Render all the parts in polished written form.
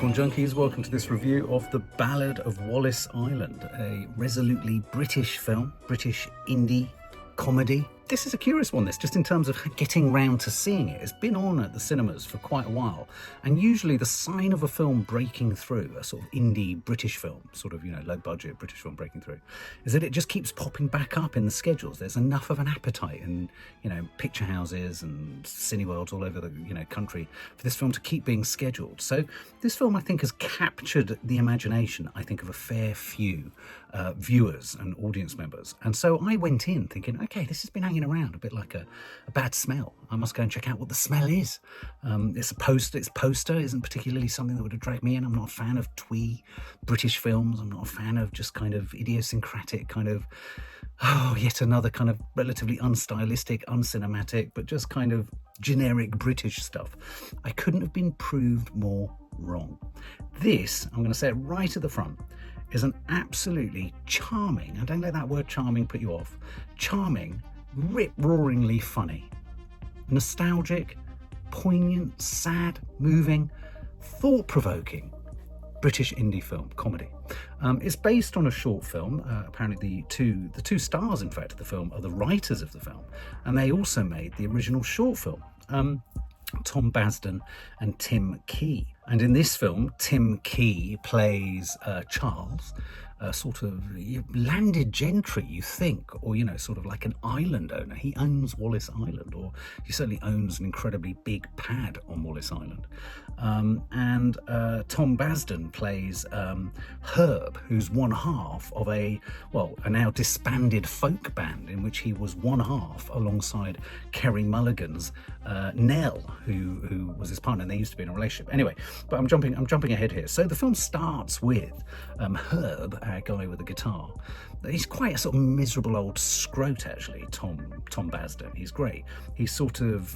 Popcorn Junkies, welcome to this review of The Ballad of Wallis Island, a resolutely British film, British indie comedy. This is a curious one, just in terms of getting round to seeing it. It's been on at the cinemas for quite a while, and usually the sign of a film breaking through, a sort of indie British film, sort of, low budget British film breaking through, is that it just keeps popping back up in the schedules. There's enough of an appetite in, picture houses and cineworlds all over the, country for this film to keep being scheduled. So this film, I think, has captured the imagination, I think, of a fair few viewers and audience members. And so I went in thinking, okay, this has been hanging around a bit like a bad smell. I must go and check out what the smell is. Its poster isn't particularly something that would have dragged me in. I'm not a fan of twee British films. I'm not a fan of just kind of idiosyncratic kind of, yet another kind of relatively unstylistic, uncinematic, but just kind of generic British stuff. I couldn't have been proved more wrong. This, I'm going to say it right at the front, is an absolutely charming, and don't let that word charming put you off, charming, rip-roaringly funny, nostalgic, poignant, sad, moving, thought-provoking British indie film comedy. It's based on a short film. Apparently the two stars, in fact, of the film are the writers of the film, and they also made the original short film. Tom Basden and Tim Key. And in this film, Tim Key plays Charles, sort of landed gentry, you think, or, sort of like an island owner. He owns Wallis Island, or he certainly owns an incredibly big pad on Wallis Island. And Tom Basden plays Herb, who's one half of a now disbanded folk band in which he was one half alongside Carrie Mulligan's Nell, who was his partner, and they used to be in a relationship. Anyway, but I'm jumping ahead here. So the film starts with Herb, our guy with the guitar. He's quite a sort of miserable old scrote, actually. Tom Basden. He's great. He's sort of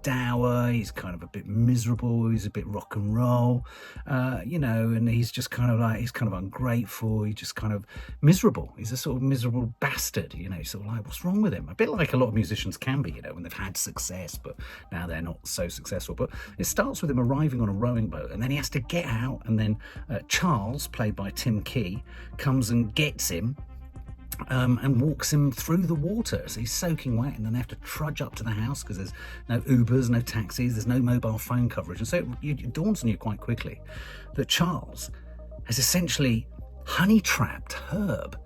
dour. He's kind of a bit miserable. He's a bit rock and roll, and he's just kind of ungrateful. He's just kind of miserable. He's a sort of miserable bastard. Sort of like, what's wrong with him? A bit like a lot of musicians can be, when they've had success, but now they're not so successful. But it starts with him arriving on a rowing boat, and then he has to get out, and then Charles, played by Tim Key, comes and gets him and walks him through the water. So he's soaking wet, and then they have to trudge up to the house because there's no Ubers, no taxis, there's no mobile phone coverage. And so it dawns on you quite quickly that Charles has essentially honey-trapped Herb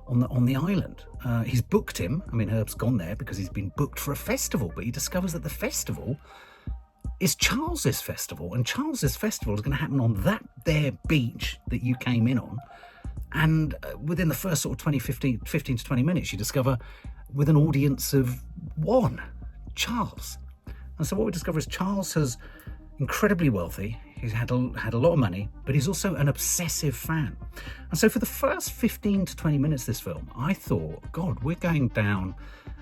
on the island. He's booked him. I mean, Herb's gone there because he's been booked for a festival, but he discovers that the festival is Charles's festival, and Charles's festival is going to happen on that there beach that you came in on. And within the first sort of 15 to 20 minutes, you discover, with an audience of one, Charles. And so what we discover is Charles is incredibly wealthy. He's had a lot of money, but he's also an obsessive fan. And so for the first 15 to 20 minutes of this film, I thought, God, we're going down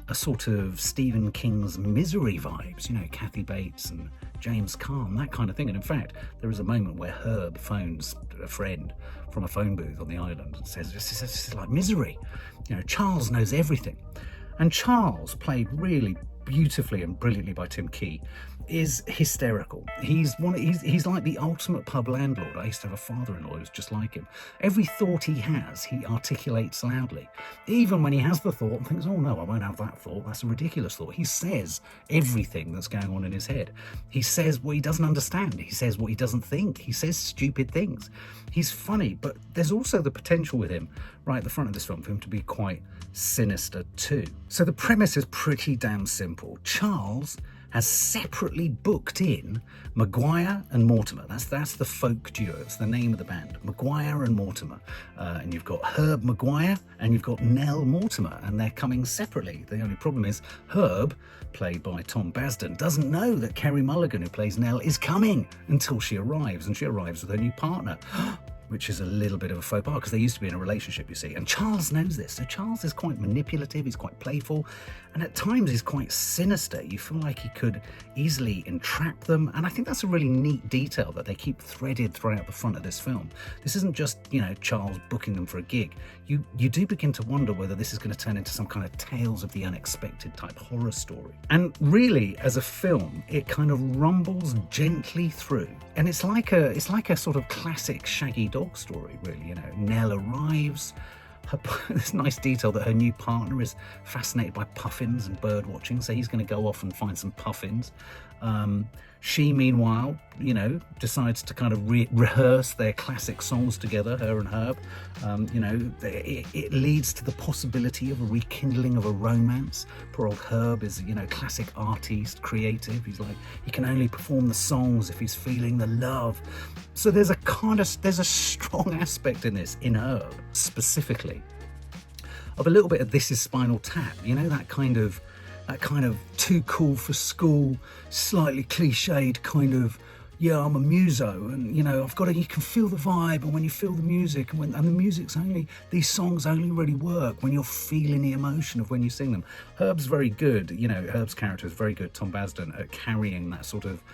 a sort of Stephen King's Misery vibes, Kathy Bates and James Caan, that kind of thing. And in fact, there is a moment where Herb phones a friend from a phone booth on the island and says, this is like Misery. Charles knows everything. And Charles, played really beautifully and brilliantly by Tim Key, is hysterical. He's like the ultimate pub landlord. I used to have a father-in-law who's just like him. Every thought he has, he articulates loudly. Even when he has the thought and thinks, oh no, I won't have that thought, that's a ridiculous thought. He says everything that's going on in his head. He says what he doesn't understand. He says what he doesn't think. He says stupid things. He's funny, but there's also the potential with him, right at the front of this film, for him to be quite sinister too. So the premise is pretty damn simple. Charles has separately booked in McGwyer and Mortimer. That's the folk duo. It's the name of the band, McGwyer and Mortimer. And you've got Herb McGwyer and you've got Nell Mortimer, and they're coming separately. The only problem is Herb, played by Tom Basden, doesn't know that Carrie Mulligan, who plays Nell, is coming until she arrives, and she arrives with her new partner. which is a little bit of a faux pas because they used to be in a relationship, you see. And Charles knows this. So Charles is quite manipulative, he's quite playful, and at times he's quite sinister. You feel like he could easily entrap them. And I think that's a really neat detail that they keep threaded throughout the front of this film. This isn't just, Charles booking them for a gig. You do begin to wonder whether this is going to turn into some kind of Tales of the Unexpected type horror story. And really, as a film, it kind of rumbles gently through. And it's like a sort of classic Shaggy Dog story, really. Nell arrives. There's nice detail that her new partner is fascinated by puffins and bird watching, so he's going to go off and find some puffins. She, meanwhile, decides to kind of rehearse their classic songs together, her and Herb. It leads to the possibility of a rekindling of a romance. Poor old Herb is, classic artist, creative. He's like, he can only perform the songs if he's feeling the love. So there's a strong aspect in this, in Herb specifically, of a little bit of This Is Spinal Tap, that kind of too cool for school, slightly cliched kind of, yeah, I'm a muso, and you can feel the vibe, and when you feel the music, and the music's these songs only really work when you're feeling the emotion of when you sing them. Herb's very good, Herb's character is very good, Tom Basden, at carrying that sort of,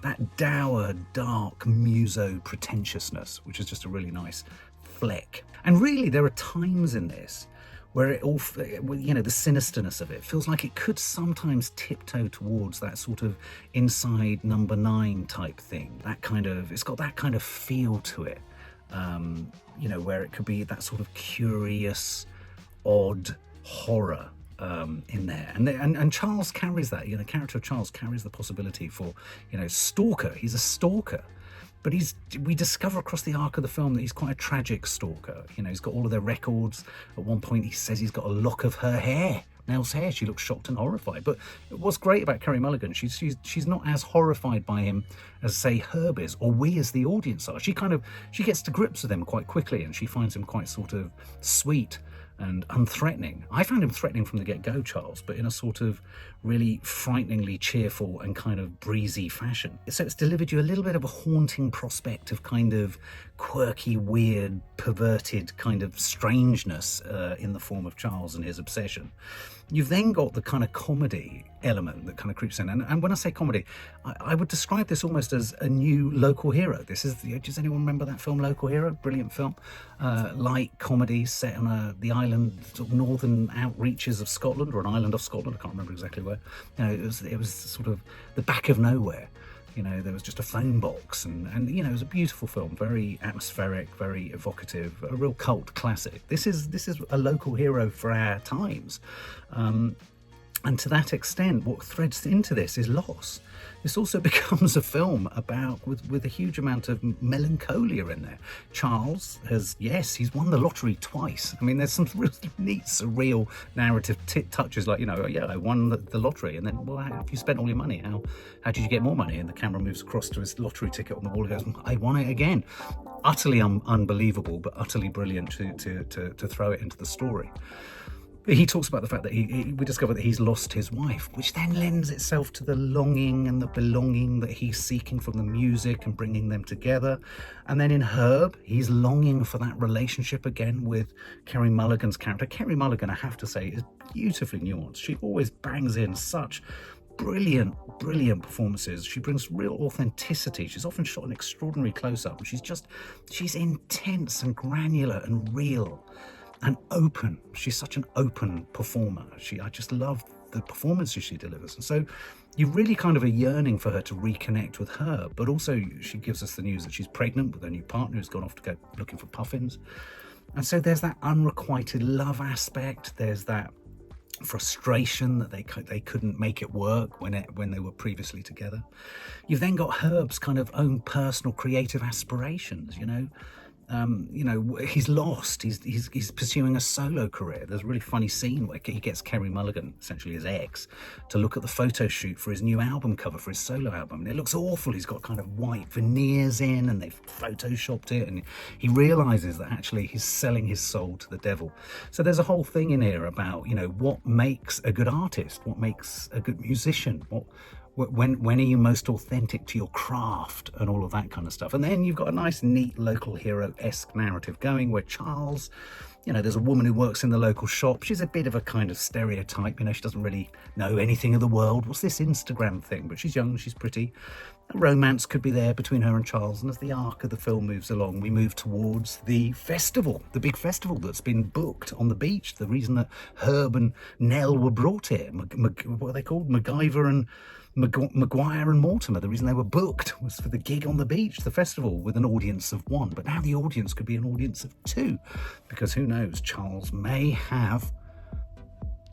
that dour, dark muso pretentiousness, which is just a really nice fleck. And really, there are times in this where it all, the sinisterness of it feels like it could sometimes tiptoe towards that sort of Inside Number 9 type thing. It's got that kind of feel to it, where it could be that sort of curious, odd horror in there. And Charles carries that, the character of Charles carries the possibility for, stalker. He's a stalker. But we discover across the arc of the film that he's quite a tragic stalker. He's got all of their records. At one point he says he's got a lock of her hair, Nell's hair. She looks shocked and horrified. But what's great about Carrie Mulligan, she's not as horrified by him as, say, Herb is, or we as the audience are. She gets to grips with him quite quickly, and she finds him quite sort of sweet and unthreatening. I found him threatening from the get-go, Charles, but in a sort of really frighteningly cheerful and kind of breezy fashion. So it's delivered you a little bit of a haunting prospect of kind of quirky, weird, perverted kind of strangeness in the form of Charles and his obsession. You've then got the kind of comedy element that kind of creeps in. And when I say comedy, I would describe this almost as a new Local Hero. Does anyone remember that film, Local Hero? Brilliant film. Light comedy set on the island, sort of northern outreaches of Scotland, or an island off Scotland, I can't remember exactly where. It was sort of the back of nowhere. There was just a phone box, and it was a beautiful film, very atmospheric, very evocative, a real cult classic. This is a local hero for our times. And to that extent, what threads into this is loss. This also becomes a film with a huge amount of melancholia in there. Charles he's won the lottery twice. I mean, there's some really neat, surreal narrative touches like, I won the lottery, and then, well, if you spent all your money, how did you get more money? And the camera moves across to his lottery ticket on the wall and goes, I won it again. Utterly unbelievable, but utterly brilliant to throw it into the story. He talks about the fact that we discover that he's lost his wife, which then lends itself to the longing and the belonging that he's seeking from the music and bringing them together. And then in Herb, he's longing for that relationship again with Carrie Mulligan's character. Carrie Mulligan, I have to say, is beautifully nuanced. She always bangs in such brilliant performances. She brings real authenticity. She's often shot an extraordinary close-up. She's intense and granular and real and open. She's such an open performer. I just love the performances she delivers. And so you really kind of a yearning for her to reconnect with her, but also she gives us the news that she's pregnant with her new partner who's gone off to go looking for puffins. And so there's that unrequited love aspect. There's that frustration that they couldn't make it work when they were previously together. You've then got Herb's kind of own personal creative aspirations, he's lost. He's pursuing a solo career. There's a really funny scene where he gets Carrie Mulligan, essentially his ex, to look at the photo shoot for his new album cover for his solo album. And it looks awful. He's got kind of white veneers in, and they've photoshopped it. And he realizes that actually he's selling his soul to the devil. So there's a whole thing in here about what makes a good artist, what makes a good musician, when are you most authentic to your craft and all of that kind of stuff. And then you've got a nice, neat local hero-esque narrative going where Charles, you know, there's a woman who works in the local shop. She's a bit of a kind of stereotype, you know, she doesn't really know anything of the world. What's this Instagram thing? But she's young, she's pretty. A romance could be there between her and Charles. And as the arc of the film moves along, we move towards the festival, the big festival that's been booked on the beach. The reason that Herb and Nell were brought here, what are they called? McGyver and McGwyer and Mortimer, the reason they were booked was for the gig on the beach, the festival, with an audience of 1. But now the audience could be an audience of 2, because who knows, Charles may have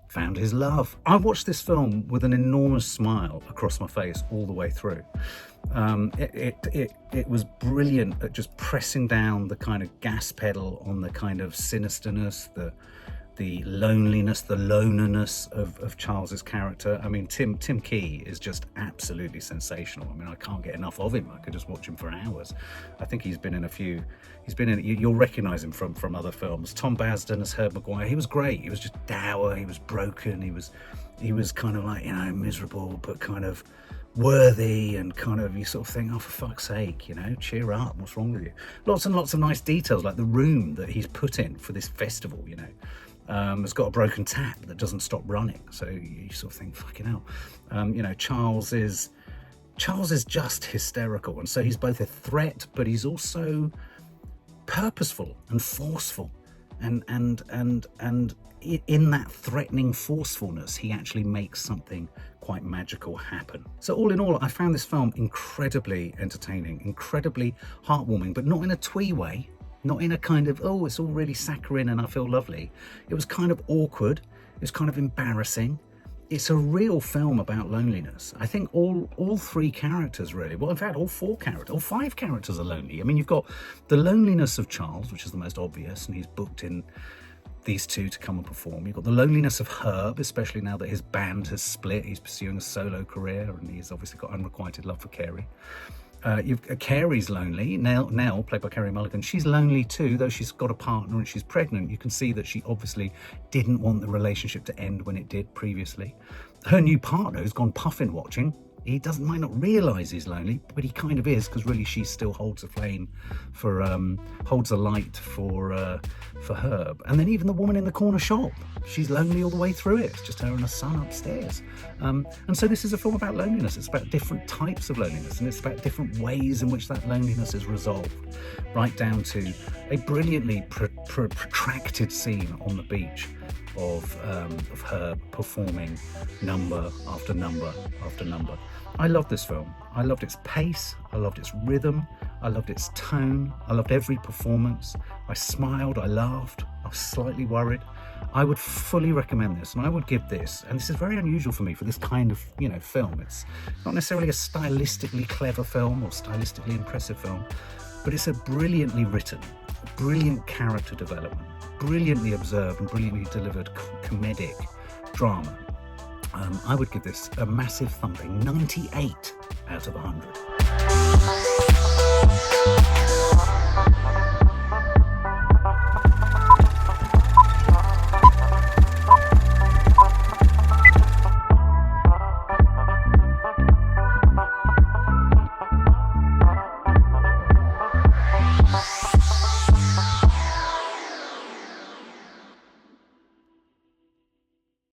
found his love. I watched this film with an enormous smile across my face all the way through. It was brilliant at just pressing down the kind of gas pedal on the kind of sinisterness, the loneliness, the lonerness of Charles's character. I mean, Tim Key is just absolutely sensational. I mean, I can't get enough of him. I could just watch him for hours. I think he's been in, you'll recognise him from other films. Tom Basden as Herb McGwyer, he was great. He was just dour, he was broken, he was kind of like, you know, miserable, but kind of worthy, and kind of, you sort of think, oh, for fuck's sake, you know, cheer up, what's wrong with you? Lots and lots of nice details, like the room that he's put in for this festival, you know. It's got a broken tap that doesn't stop running, so you sort of think, fucking hell. You know, Charles is just hysterical, and so he's both a threat, but he's also purposeful and forceful, and in that threatening forcefulness, he actually makes something quite magical happen. So all in all, I found this film incredibly entertaining, incredibly heartwarming, but not in a twee way. Not in a kind of, oh, it's all really saccharine and I feel lovely. It was kind of awkward. It was kind of embarrassing. It's a real film about loneliness. I think all 3 characters really, well, in fact, all 4 characters, all 5 characters are lonely. I mean, you've got the loneliness of Charles, which is the most obvious, and he's booked in these 2 to come and perform. You've got the loneliness of Herb, especially now that his band has split. He's pursuing a solo career, and he's obviously got unrequited love for Carrie. Carrie's lonely. Nell, played by Carrie Mulligan, she's lonely too, though she's got a partner and she's pregnant. You can see that she obviously didn't want the relationship to end when it did previously. Her new partner, who's gone puffin watching, might not realise he's lonely, but he kind of is, because really she still holds a flame for, holds a light for Herb. And then even the woman in the corner shop, she's lonely all the way through it. It's just her and her son upstairs. And so this is a film about loneliness. It's about different types of loneliness, and it's about different ways in which that loneliness is resolved, right down to a brilliantly protracted scene on the beach of Herb performing number after number after number. I loved this film. I loved its pace, I loved its rhythm, I loved its tone, I loved every performance. I smiled, I laughed, I was slightly worried. I would fully recommend this, and I would give this, and this is very unusual for me for this kind of, you know, film. It's not necessarily a stylistically clever film or stylistically impressive film, but it's a brilliantly written, brilliant character development, brilliantly observed and brilliantly delivered comedic drama. I would give this a massive thumping 98 out of 100.